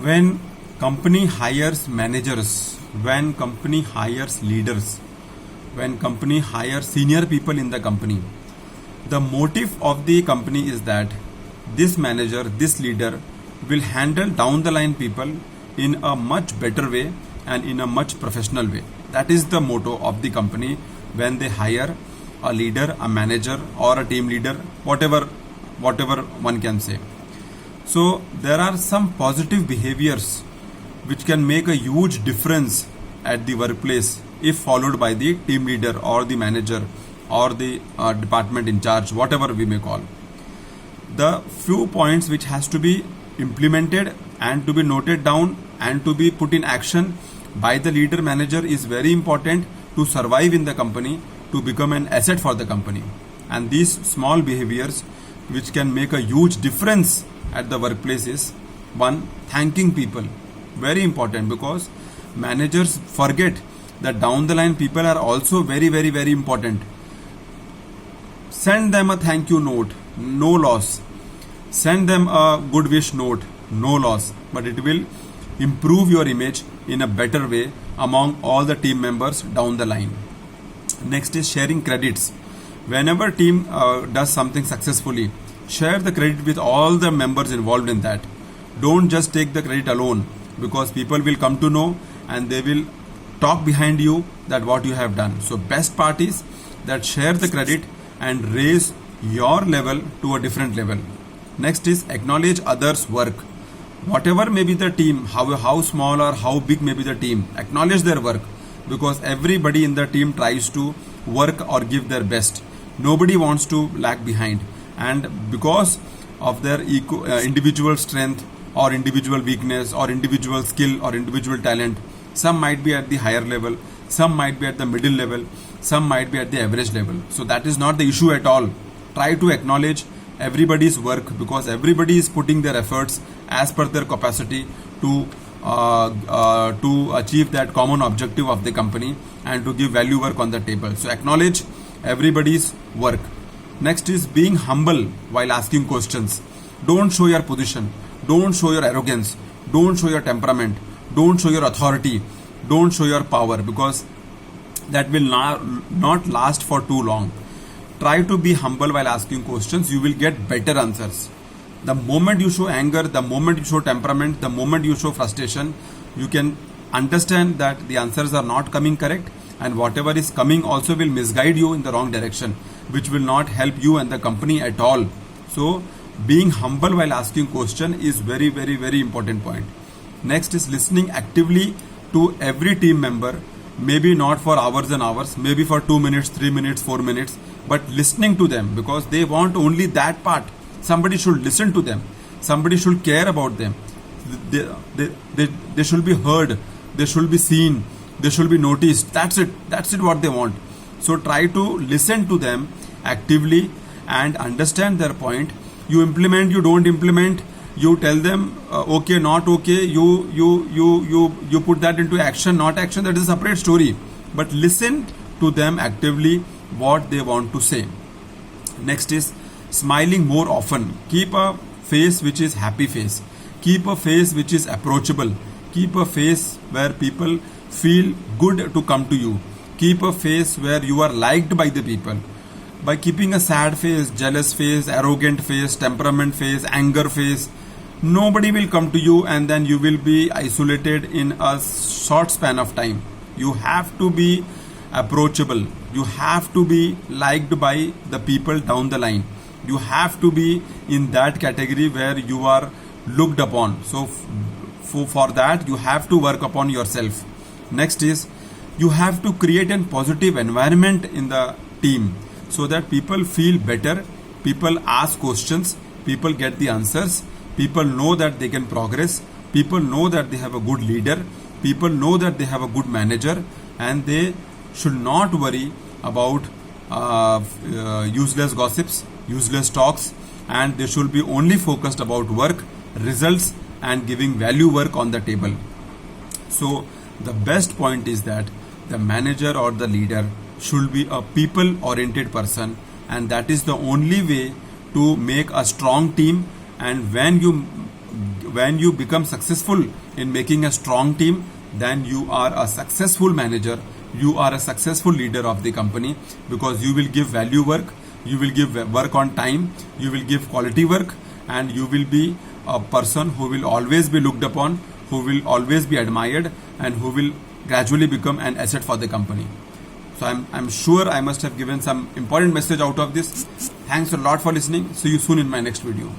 When company hires managers, when company hires leaders, when company hires senior people in the company, the motive of the company is that this manager, this leader will handle down the line people in a much better way and in a much professional way. That is the motto of the company when they hire a leader, a manager, or a team leader, whatever one can say. So there are some positive behaviors which can make a huge difference at the workplace if followed by the team leader or the manager or the department in charge, whatever we may call. The few points which has to be implemented and to be noted down and to be put in action by the leader manager is very important to survive in the company, to become an asset for the company. And these small behaviors which can make a huge difference at the workplace is: one, thanking people. Very important, because managers forget that down the line people are also very important. Send them a thank you note, no loss. Send them a good wish note, no loss. But it will improve your image in a better way among all the team members down the line. Next is sharing credits. Whenever team does something successfully, share the credit with all the members involved in that. Don't just take the credit alone, because people will come to know and they will talk behind you that what you have done. So best part is that share the credit and raise your level to a different level. Next is acknowledge others' work. Whatever may be the team, how small or how big may be the team, acknowledge their work, because everybody in the team tries to work or give their best. Nobody wants to lag behind. And because of their individual strength or individual weakness or individual skill or individual talent, some might be at the higher level, some might be at the middle level, some might be at the average level. So that is not the issue at all. Try to acknowledge everybody's work, because everybody is putting their efforts as per their capacity to achieve that common objective of the company and to give value work on the table. So acknowledge everybody's work. Next is being humble while asking questions. Don't show your position. Don't show your arrogance. Don't show your temperament. Don't show your authority. Don't show your power, because that will not last for too long. Try to be humble while asking questions. You will get better answers. The moment you show anger, the moment you show temperament, the moment you show frustration, you can understand that the answers are not coming correct, and whatever is coming also will misguide you in the wrong direction, which will not help you and the company at all. So being humble while asking question is very important point. Next is listening actively to every team member, maybe not for hours and hours, maybe for 2 minutes, 3 minutes, 4 minutes, but listening to them, because they want only that part. Somebody should listen to them. Somebody should care about them. They should be heard. They should be seen. They should be noticed. That's it what they want. So try to listen to them actively and understand their point. You implement, you don't implement, you tell them okay, not okay, you put that into action, not action, that is a separate story. But listen to them actively what they want to say. Next is smiling more often. Keep a face which is happy face. Keep a face which is approachable. Keep a face where people feel good to come to you. Keep a face where you are liked by the people. By keeping a sad face, jealous face, arrogant face, temperament face, anger face, nobody will come to you, and then you will be isolated in a short span of time. You have to be approachable. You have to be liked by the people down the line. You have to be in that category where you are looked upon. So for that you have to work upon yourself. Next is you have to create a positive environment in the team, so that people feel better, people ask questions, people get the answers, people know that they can progress, people know that they have a good leader, people know that they have a good manager, and they should not worry about useless gossips, useless talks, and they should be only focused about work, results, and giving value work on the table. So the best point is that the manager or the leader should be a people oriented person, and that is the only way to make a strong team. And when you when you become successful in making a strong team, then you are a successful manager, you are a successful leader of the company, because you will give value work, you will give work on time, you will give quality work, and you will be a person who will always be looked upon, who will always be admired, and who will gradually become an asset for the company. So I'm sure I must have given some important message out of this. Thanks a lot for listening. See you soon in my next video.